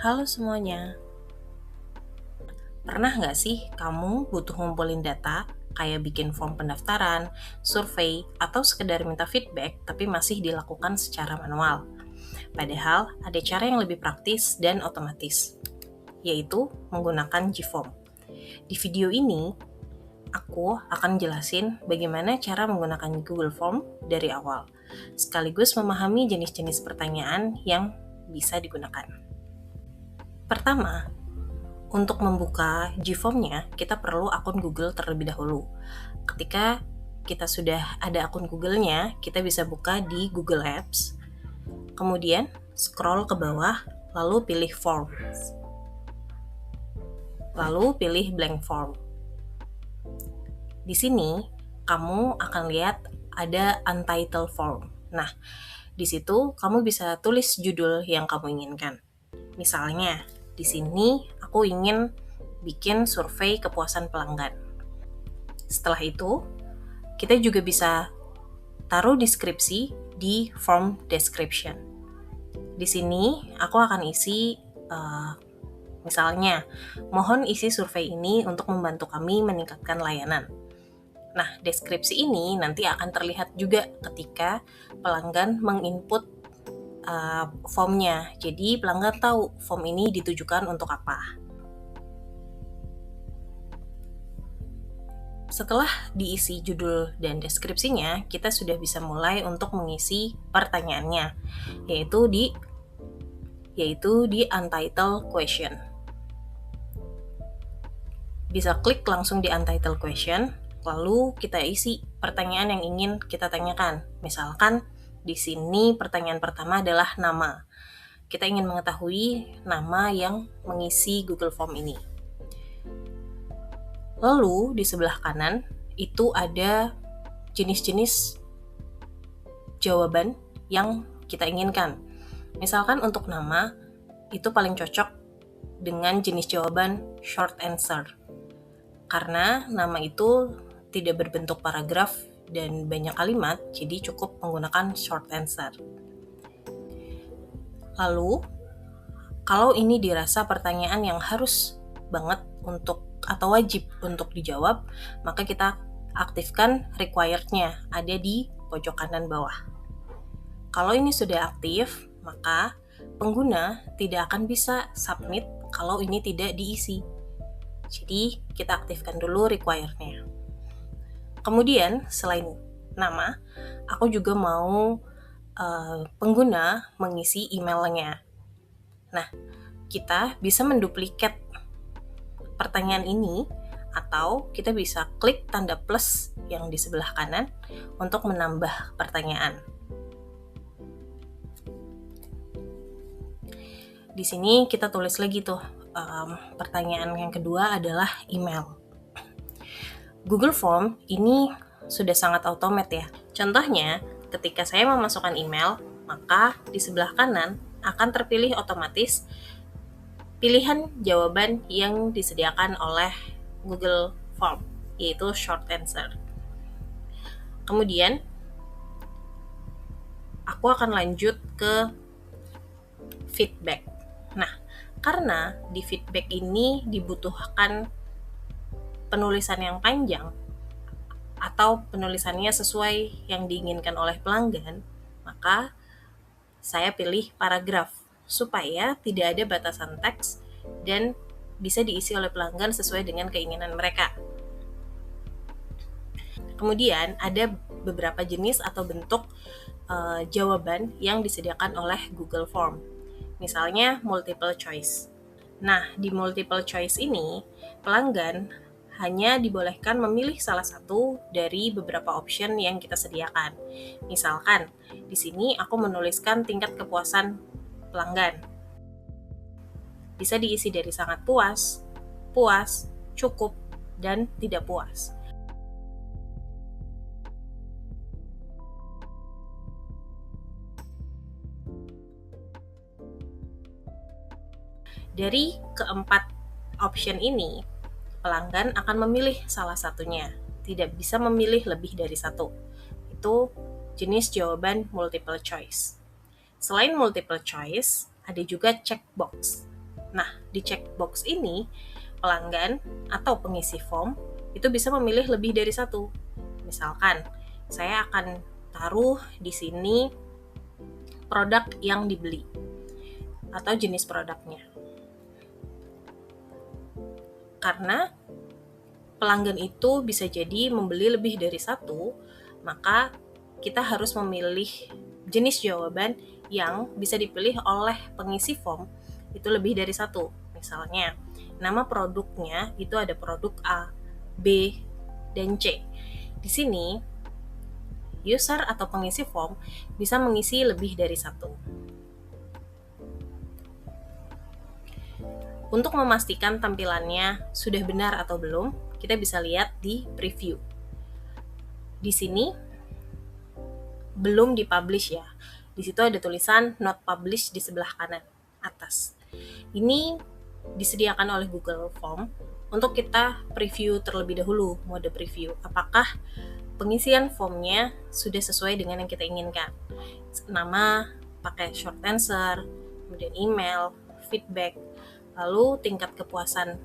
Halo semuanya, pernah nggak sih kamu butuh ngumpulin data, kayak bikin form pendaftaran, survei, atau sekedar minta feedback tapi masih dilakukan secara manual? Padahal ada cara yang lebih praktis dan otomatis, yaitu menggunakan GForm. Di video ini, aku akan jelasin bagaimana cara menggunakan Google Form dari awal, sekaligus memahami jenis-jenis pertanyaan yang bisa digunakan. Pertama, untuk membuka GForm-nya, kita perlu akun Google terlebih dahulu. Ketika kita sudah ada akun Google-nya, kita bisa buka di Google Apps. Kemudian, scroll ke bawah, lalu pilih Forms. Lalu pilih Blank Form. Di sini, kamu akan lihat ada Untitled Form. Nah, di situ kamu bisa tulis judul yang kamu inginkan. Misalnya, di sini aku ingin bikin survei kepuasan pelanggan. Setelah itu, kita juga bisa taruh deskripsi di form description. Di sini aku akan isi misalnya, mohon isi survei ini untuk membantu kami meningkatkan layanan. Nah, deskripsi ini nanti akan terlihat juga ketika pelanggan menginput formnya. Jadi pelanggan tahu form ini ditujukan untuk apa. Setelah diisi judul dan deskripsinya, kita sudah bisa mulai untuk mengisi pertanyaannya, yaitu di Untitled Question. Bisa klik langsung di Untitled Question, lalu kita isi pertanyaan yang ingin kita tanyakan. Misalkan di sini pertanyaan pertama adalah nama. Kita ingin mengetahui nama yang mengisi Google Form ini. Lalu di sebelah kanan itu ada jenis-jenis jawaban yang kita inginkan. Misalkan untuk nama, itu paling cocok dengan jenis jawaban short answer. Karena nama itu tidak berbentuk paragraf dan banyak kalimat, jadi cukup menggunakan short answer. Lalu, kalau ini dirasa pertanyaan yang harus banget atau wajib untuk dijawab, maka kita aktifkan required-nya, ada di pojok kanan bawah. Kalau ini sudah aktif, maka pengguna tidak akan bisa submit kalau ini tidak diisi. Jadi, kita aktifkan dulu required-nya. Kemudian, selain nama, aku juga mau pengguna mengisi emailnya. Nah, kita bisa menduplikat pertanyaan ini, atau kita bisa klik tanda plus yang di sebelah kanan untuk menambah pertanyaan. Di sini kita tulis lagi tuh, pertanyaan yang kedua adalah email. Google Form ini sudah sangat automate ya. Contohnya, ketika saya memasukkan email, maka di sebelah kanan akan terpilih otomatis pilihan jawaban yang disediakan oleh Google Form, yaitu short answer. Kemudian, aku akan lanjut ke feedback. Nah, karena di feedback ini dibutuhkan penulisan yang panjang atau penulisannya sesuai yang diinginkan oleh pelanggan, maka saya pilih paragraf supaya tidak ada batasan teks dan bisa diisi oleh pelanggan sesuai dengan keinginan mereka. Kemudian ada beberapa jenis atau bentuk jawaban yang disediakan oleh Google Form. Misalnya multiple choice. Nah, di multiple choice ini, pelanggan hanya dibolehkan memilih salah satu dari beberapa option yang kita sediakan. Misalkan, di sini aku menuliskan tingkat kepuasan pelanggan. Bisa diisi dari sangat puas, puas, cukup, dan tidak puas. Dari keempat option ini, pelanggan akan memilih salah satunya, tidak bisa memilih lebih dari satu. Itu jenis jawaban multiple choice. Selain multiple choice, ada juga checkbox. Nah, di checkbox ini, pelanggan atau pengisi form itu bisa memilih lebih dari satu. Misalkan, saya akan taruh di sini produk yang dibeli atau jenis produknya. Karena pelanggan itu bisa jadi membeli lebih dari satu, maka kita harus memilih jenis jawaban yang bisa dipilih oleh pengisi form itu lebih dari satu. Misalnya, nama produknya itu ada produk A, B, dan C. Di sini, user atau pengisi form bisa mengisi lebih dari satu. Untuk memastikan tampilannya sudah benar atau belum, kita bisa lihat di preview. Di sini belum dipublish ya. Di situ ada tulisan not published di sebelah kanan atas. Ini disediakan oleh Google Form untuk kita preview terlebih dahulu, mode preview. Apakah pengisian formnya sudah sesuai dengan yang kita inginkan. Nama pakai short answer, kemudian email, feedback, lalu tingkat kepuasan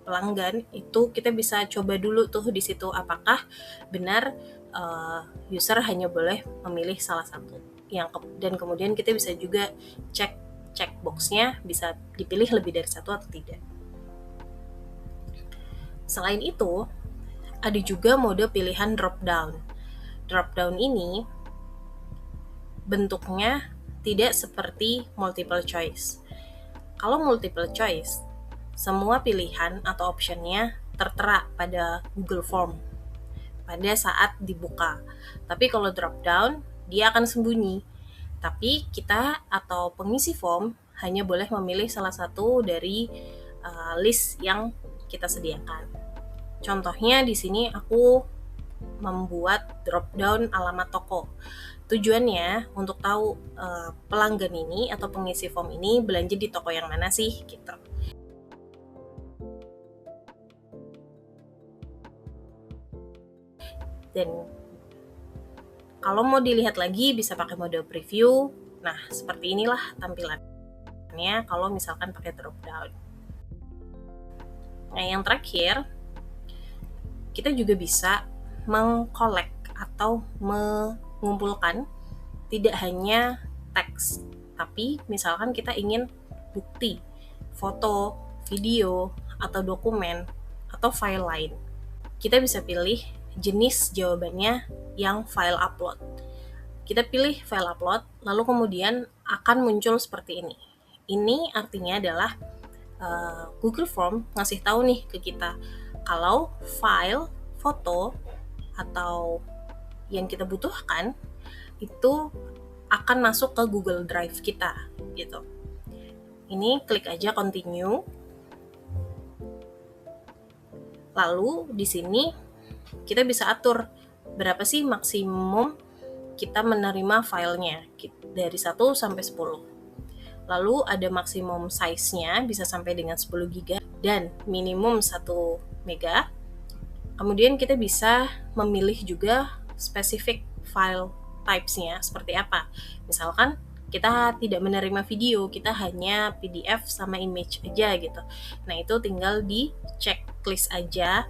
pelanggan itu kita bisa coba dulu tuh di situ apakah benar user hanya boleh memilih salah satu. Dan kemudian kita bisa juga cek checkbox-nya bisa dipilih lebih dari satu atau tidak. Selain itu, ada juga mode pilihan drop down. Drop down ini bentuknya tidak seperti multiple choice. Kalau multiple choice, semua pilihan atau optionnya tertera pada Google Form pada saat dibuka. Tapi kalau drop down, dia akan sembunyi. Tapi kita atau pengisi form hanya boleh memilih salah satu dari list yang kita sediakan. Contohnya di sini aku membuat drop down alamat toko. Tujuannya untuk tahu pelanggan ini atau pengisi form ini belanja di toko yang mana sih gitu. Dan kalau mau dilihat lagi bisa pakai mode preview. Nah, seperti inilah tampilannya kalau misalkan pakai drop down. Nah, yang terakhir, kita juga bisa mengkolek atau mengumpulkan tidak hanya teks, tapi misalkan kita ingin bukti, foto, video, atau dokumen, atau file lain. Kita bisa pilih jenis jawabannya yang file upload. Kita pilih file upload, lalu kemudian akan muncul seperti ini. Ini artinya adalah Google Form ngasih tahu nih ke kita kalau file, foto, atau yang kita butuhkan itu akan masuk ke Google Drive kita gitu. Ini klik aja continue. Lalu di sini kita bisa atur berapa sih maksimum kita menerima filenya dari 1 sampai 10. Lalu ada maksimum size-nya bisa sampai dengan 10 GB dan minimum 1 MB. Kemudian kita bisa memilih juga spesifik file types-nya seperti apa. Misalkan kita tidak menerima video, kita hanya PDF sama image aja gitu. Nah, itu tinggal di checklist aja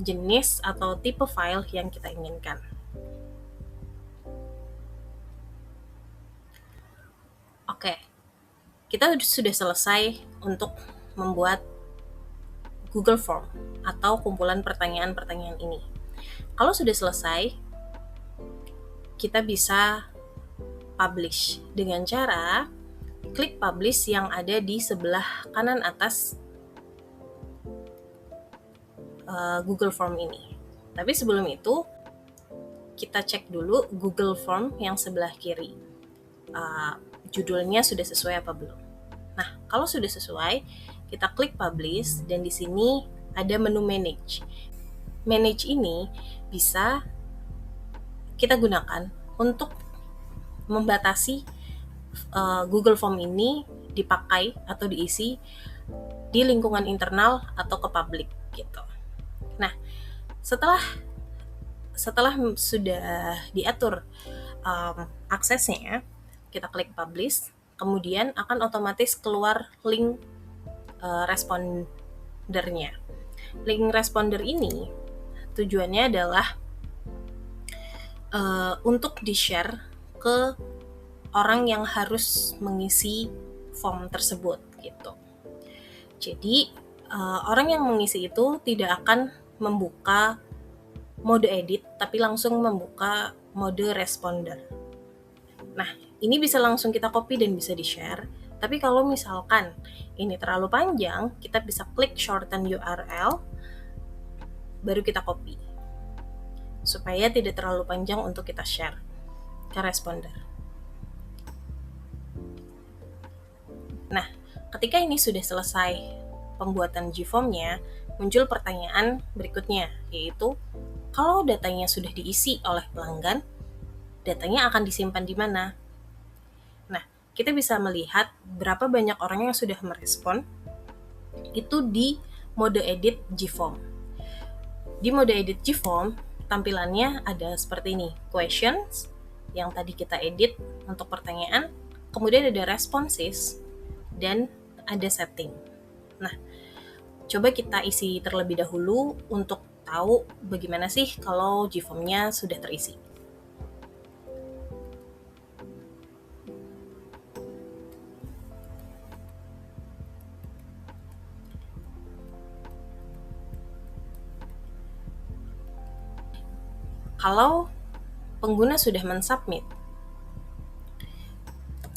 jenis atau tipe file yang kita inginkan. Oke, kita sudah selesai untuk membuat Google Form atau kumpulan pertanyaan-pertanyaan ini. Kalau sudah selesai, kita bisa publish dengan cara klik publish yang ada di sebelah kanan atas Google Form ini. Tapi sebelum itu, kita cek dulu Google Form yang sebelah kiri. Judulnya sudah sesuai apa belum? Nah, kalau sudah sesuai, kita klik publish dan di sini ada menu manage. Manage ini bisa kita gunakan untuk membatasi Google Form ini dipakai atau diisi di lingkungan internal atau ke publik gitu. Nah, setelah sudah diatur aksesnya, kita klik publish, kemudian akan otomatis keluar link respondernya. Link responder ini tujuannya adalah untuk di-share ke orang yang harus mengisi form tersebut gitu. Jadi orang yang mengisi itu tidak akan membuka mode edit, tapi langsung membuka mode responder. Nah, ini bisa langsung kita copy dan bisa di-share. Tapi kalau misalkan ini terlalu panjang, kita bisa klik shorten URL, baru kita copy. Supaya tidak terlalu panjang untuk kita share ke responder. Nah, ketika ini sudah selesai pembuatan GForm-nya, muncul pertanyaan berikutnya, yaitu kalau datanya sudah diisi oleh pelanggan, datanya akan disimpan di mana? Nah, kita bisa melihat berapa banyak orang yang sudah merespon itu di mode edit GForm. Di mode edit GForm, tampilannya ada seperti ini, questions, yang tadi kita edit untuk pertanyaan, kemudian ada responses, dan ada setting. Nah, coba kita isi terlebih dahulu untuk tahu bagaimana sih kalau GForm-nya sudah terisi. Kalau pengguna sudah mensubmit,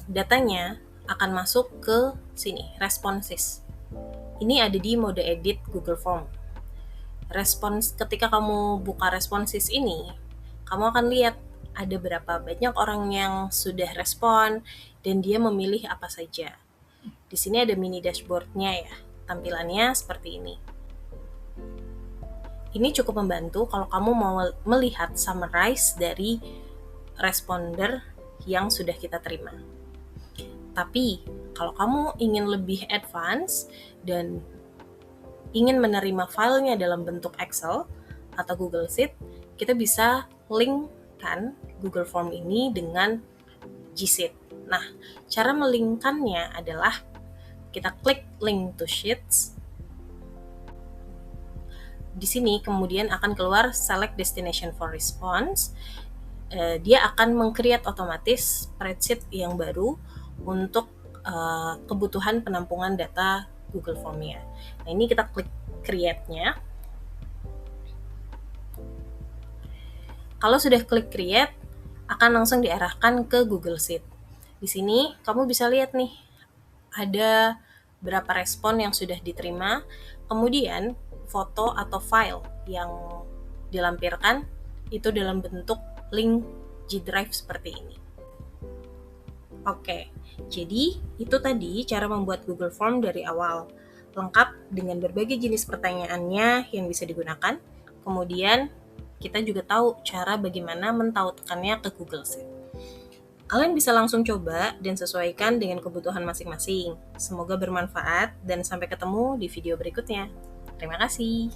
datanya akan masuk ke sini, responses. Ini ada di mode edit Google Form. Ketika kamu buka responses ini, kamu akan lihat ada berapa banyak orang yang sudah respon dan dia memilih apa saja. Di sini ada mini dashboard-nya ya, tampilannya seperti ini. Ini cukup membantu kalau kamu mau melihat summarize dari responder yang sudah kita terima. Tapi, kalau kamu ingin lebih advance dan ingin menerima filenya dalam bentuk Excel atau Google Sheet, kita bisa linkkan Google Form ini dengan G Sheet. Nah, cara melinkkannya adalah kita klik link to sheets. Di sini kemudian akan keluar select destination for response. Dia akan meng-create otomatis spreadsheet yang baru untuk kebutuhan penampungan data Google Form-nya. Nah, ini kita klik create-nya. Kalau sudah klik create, akan langsung diarahkan ke Google Sheet. Di sini kamu bisa lihat nih, ada berapa respon yang sudah diterima, kemudian foto atau file yang dilampirkan itu dalam bentuk link G Drive seperti ini. Oke, jadi itu tadi cara membuat Google Form dari awal, lengkap dengan berbagai jenis pertanyaannya yang bisa digunakan. Kemudian kita juga tahu cara bagaimana mentautkannya ke Google Sheet. Kalian bisa langsung coba dan sesuaikan dengan kebutuhan masing-masing. Semoga bermanfaat dan sampai ketemu di video berikutnya. Terima kasih.